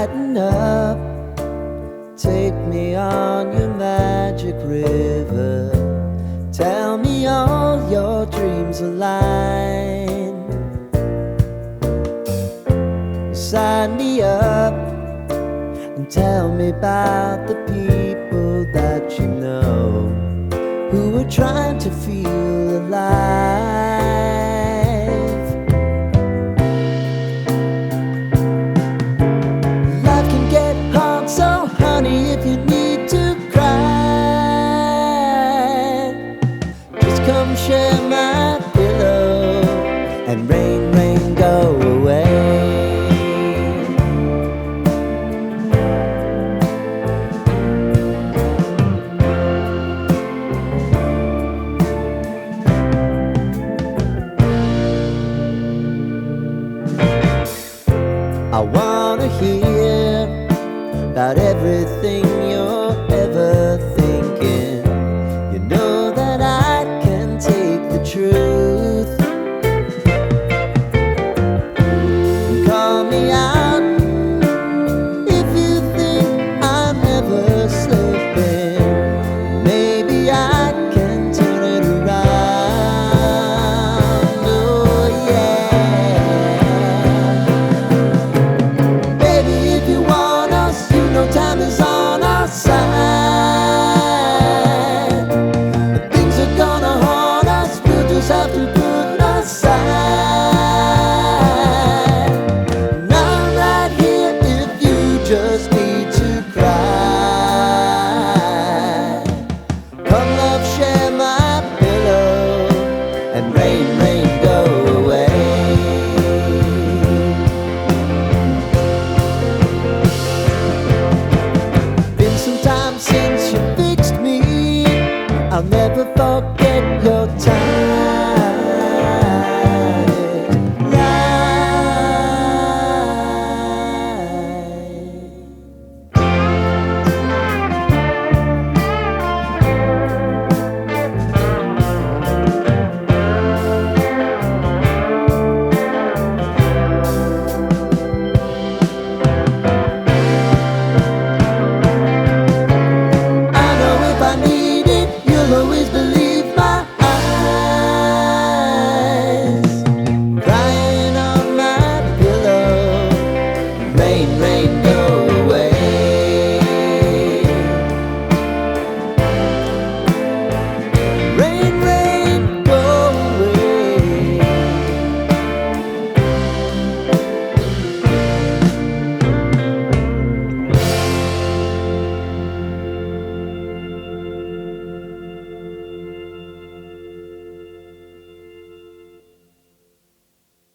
Lighten up, take me on your magic river. Tell me all your dreams align. Sign me up and tell me about the people that you know who are trying to feel alive. Life can get hard, so honey, if you need to cry, just come share my pillow and rain, rain, go away. I wanna hear about everything you're